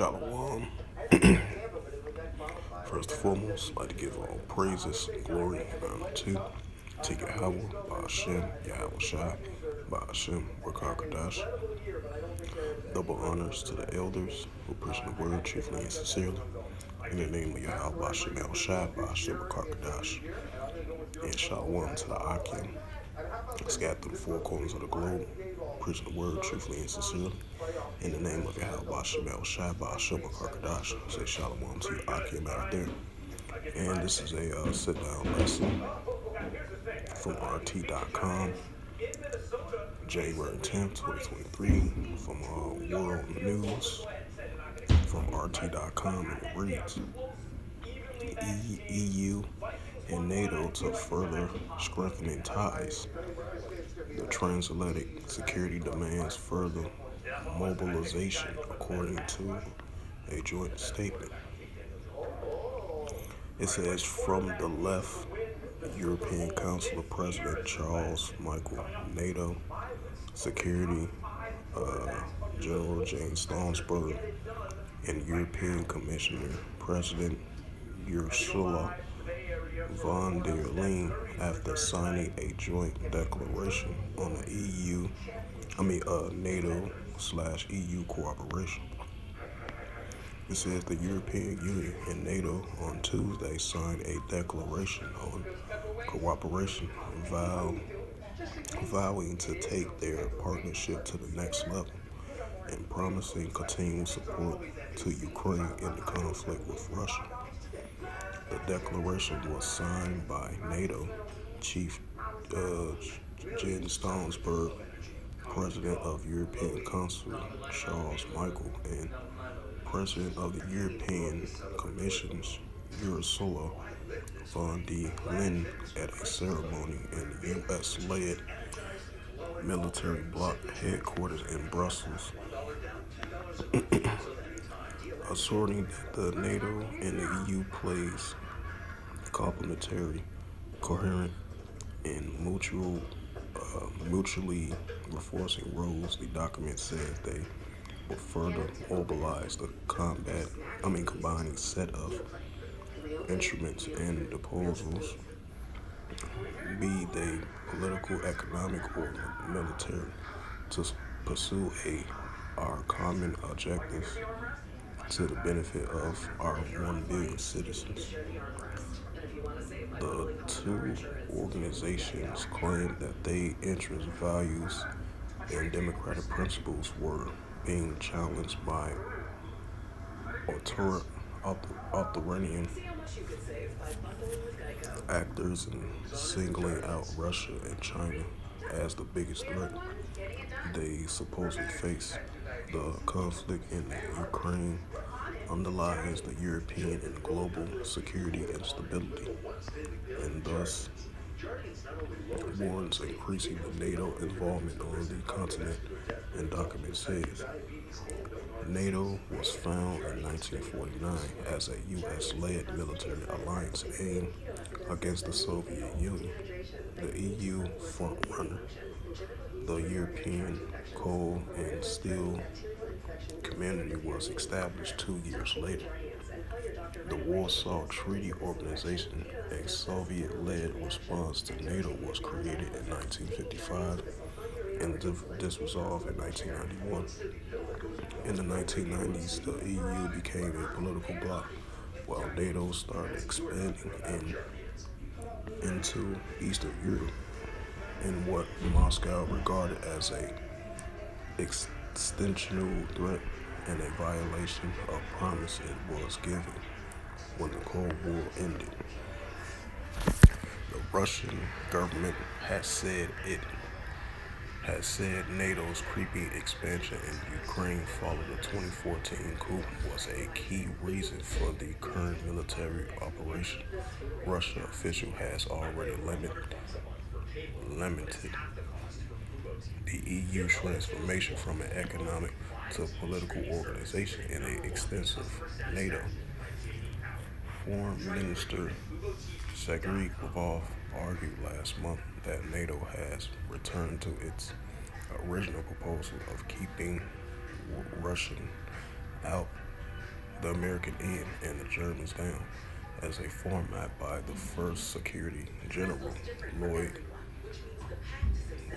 Shalom. First and foremost, I'd like to give all praises, glory, and honor to Yahweh, Ba'ashem, Yahweh Shai, Ba'ashem, Rakakadash. Double honors to the elders who preach the word truthfully and sincerely. In the name of Yahweh, Ba'ashem, Yahweh Shai, Ba'ashem, Rakakadash. And Shalom to the Akim, scattered through the four corners of the globe, preaching the word truthfully and sincerely. In the name of Yahweh, Ba'ashem, Yahweh Shai, Ba'ashem, Rakakadash. Say Shalom to the Akim out there. And this is a sit-down lesson from RT.com, January 10th, 2023, from World News, from RT.com, and it reads, EU and NATO to further strengthening ties. The transatlantic security demands further mobilization, according to a joint statement. It says, from the left, European Council President Charles Michael, NATO Security General James Stoltenberg, and European Commissioner President Ursula von der Leyen after signing a joint declaration on the NATO/EU cooperation. It says the European Union and NATO on Tuesday signed a declaration on cooperation, vowing to take their partnership to the next level and promising continued support to Ukraine in the conflict with Russia. The declaration was signed by NATO Chief Jens Stoltenberg, President of European Council Charles Michael, and President of the European Commission Ursula von der Leyen at a ceremony in the U.S.-led military bloc headquarters in Brussels, asserting that the NATO and the EU plays complementary, coherent, and mutually reinforcing roles. The document says they will further mobilize the combining set of instruments and proposals, be they political, economic, or military, to pursue our common objectives to the benefit of our 1 billion citizens. The two organizations claimed that their interests, values, and democratic principles were being challenged by authoritarian actors and singling out Russia and China as the biggest threat they supposedly face. The conflict in Ukraine underlies the European and global security and stability, and thus warrants increasing the NATO involvement on the continent. And document says NATO was founded in 1949 as a U.S.-led military alliance aimed against the Soviet Union, the EU frontrunner. The European coal and steel community was established 2 years later. The Warsaw Treaty Organization, a Soviet-led response to NATO, was created in 1955 and dissolved in 1991. In the 1990s, the EU became a political bloc, while NATO started expanding into Eastern Europe in what Moscow regarded as a existential threat and a violation of promise it was given when the Cold War ended. The Russian government has said NATO's creeping expansion in Ukraine following the 2014 coup was a key reason for the current military operation. Russian official has already limited the EU transformation from an economic to political organization in an extensive NATO. Foreign Minister Sergei Lavrov argued last month that NATO has returned to its original proposal of keeping Russian out the American in and the Germans down, as a format by the first Security General, Lloyd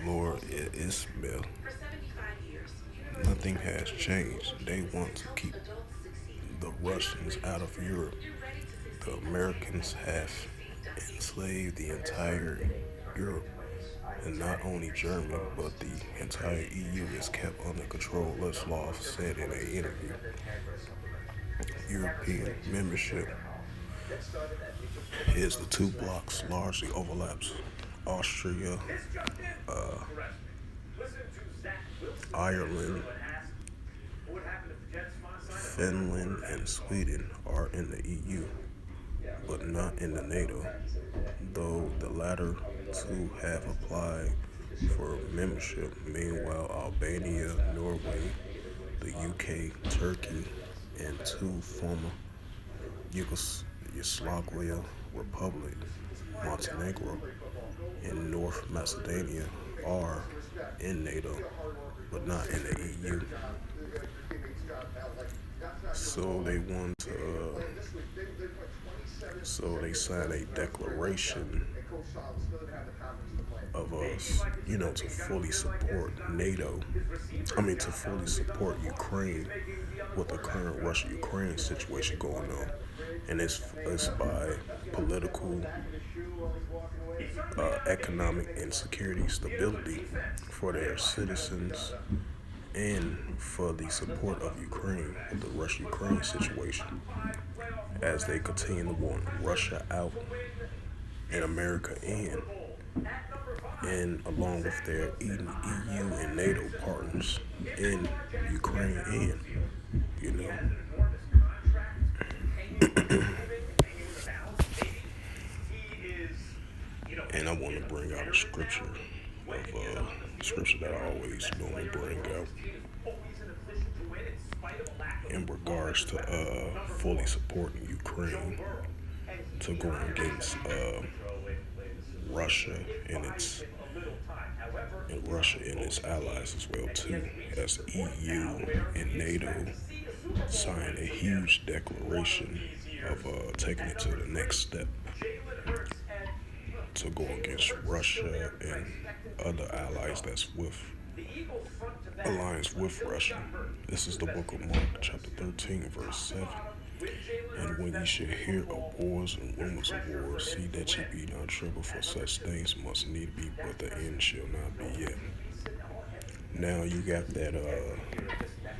Lord Ismail. Nothing has changed. They want to keep the Russians out of Europe. The Americans have enslaved the entire Europe, and not only Germany, but the entire EU is kept under control. Lesloff said in an interview. European membership is the two blocks largely overlaps. Austria, Ireland, Finland, and Sweden are in the EU, but not in the NATO, though the latter two have applied for membership. Meanwhile, Albania, Norway, the UK, Turkey, and two former Yugoslavia Republic, Montenegro, and North Macedonia are in NATO, but not in the EU. So they want to, so they signed a declaration of us, to fully support NATO. To fully support Ukraine with the current Russia-Ukraine situation going on, and it's by political, economic, and security stability for their citizens, and for the support of Ukraine with the Russia-Ukraine situation, as they continue to want Russia out and America in, and along with their EU and NATO partners in Ukraine in, you know. And I want to bring out a scripture that I always normally bring out in regards to fully supporting Ukraine to go against Russia and its allies as well too, as EU and NATO signed a huge declaration of taking it to the next step to go against Russia and other allies that's with alliance with Russia. This is the book of Mark, chapter 13, verse 7. And when ye shall hear of wars and rumors of wars, see that ye be not troubled, for such things must need be, but the end shall not be yet. Now you got that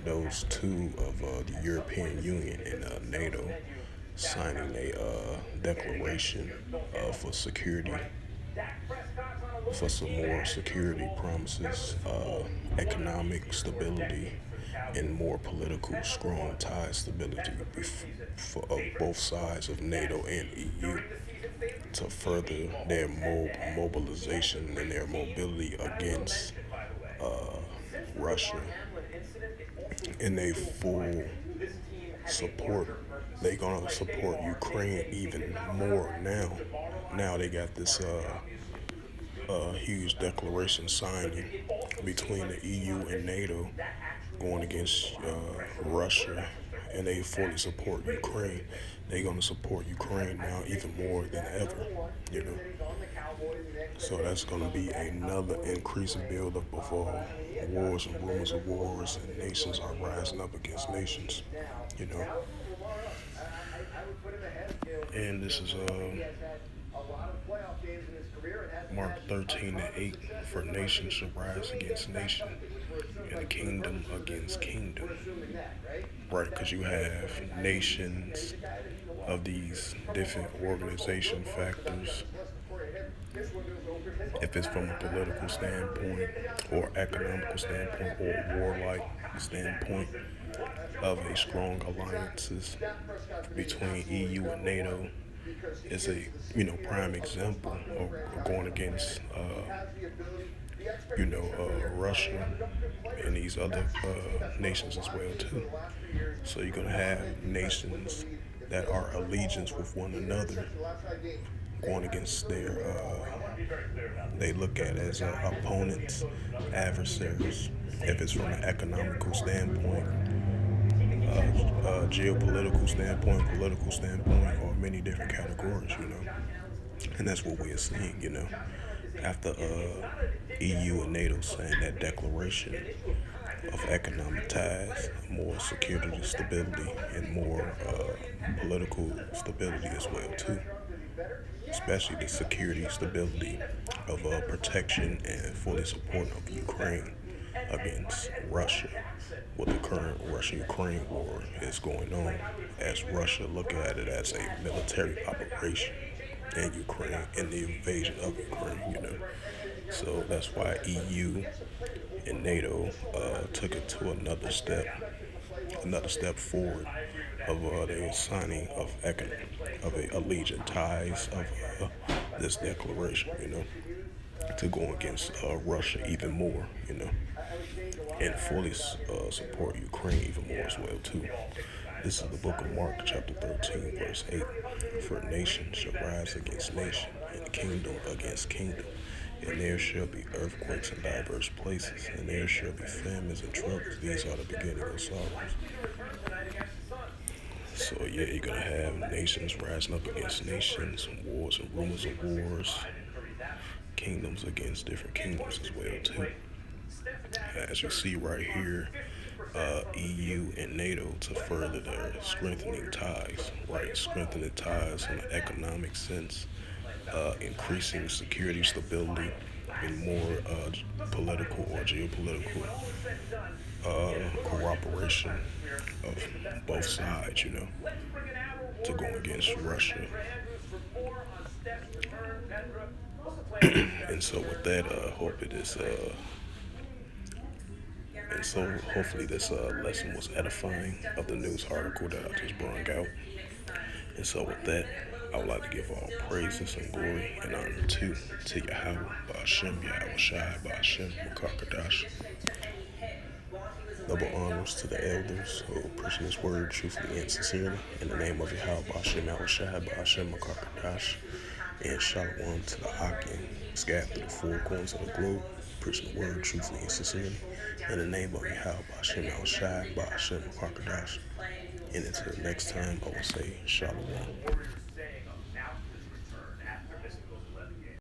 those two of the European Union and NATO signing a declaration for security, for some more security promises, economic stability, and more political strong ties stability of both sides of NATO and EU, to further their mobilization and their mobility against Russia, and they full support. They gonna support Ukraine even more now. Now they got this huge declaration signing between the EU and NATO going against Russia, and they fully support Ukraine. They're gonna support Ukraine now even more than ever, you know. So that's gonna be another increasing buildup of wars and rumors of wars, and nations are rising up against nations, you know. And this is Mark 13:8. For nation shall rise against nation, and kingdom against kingdom. Right, because you have nations of these different organization factors. If it's from a political standpoint, or economical standpoint, or warlike standpoint, of a strong alliances between EU and NATO, is a prime example of going against Russia and these other nations as well too. So you're gonna have nations that are allegiance with one another going against their they look at as opponents, adversaries. If it's from an economical standpoint, geopolitical standpoint, political standpoint, or many different categories, and that's what we are seeing, after EU and NATO signed that declaration of economic ties, more security stability, and more political stability as well too. Especially the security stability of protection and fully support of Ukraine against Russia. What the current Russia-Ukraine war is going on, as Russia look at it as a military operation in Ukraine and the invasion of Ukraine. So that's why EU and NATO took it to another step forward of the signing of a allegiant ties of this declaration, to go against Russia even more, and fully support Ukraine even more as well too. This is the book of Mark, chapter 13, verse 8. For nation shall rise against nation, and kingdom against kingdom. And there shall be earthquakes in diverse places, and there shall be famines and troubles. These are the beginning of sorrows. So yeah, you're gonna have nations rising up against nations, wars and rumors of wars, kingdoms against different kingdoms as well too. As you see right here, EU and NATO to further their strengthening ties, right? Strengthening ties in an economic sense, increasing security stability, and more political or geopolitical cooperation of both sides, to go against Russia. And so with that, hope it is. And so hopefully this lesson was edifying of the news article that I just brought out. And so with that, I would like to give all praises and glory and honor to Yahweh, Ba'ashem, Yahweh Shai, Ba'ashem, Makakadash. Double honors to the elders who preach this word truthfully and sincerely. In the name of Yahweh, Ba'ashem, Yahweh Shai, Ba'ashem, Makakadash. And shalom to the Akim, scattered through the four corners of the globe, preaching the word truthfully and sincerely. In the name of Yahweh, Ba'ashem, Yahweh Shai, Ba'ashem, Makakadash. And until next time, I will say shalom.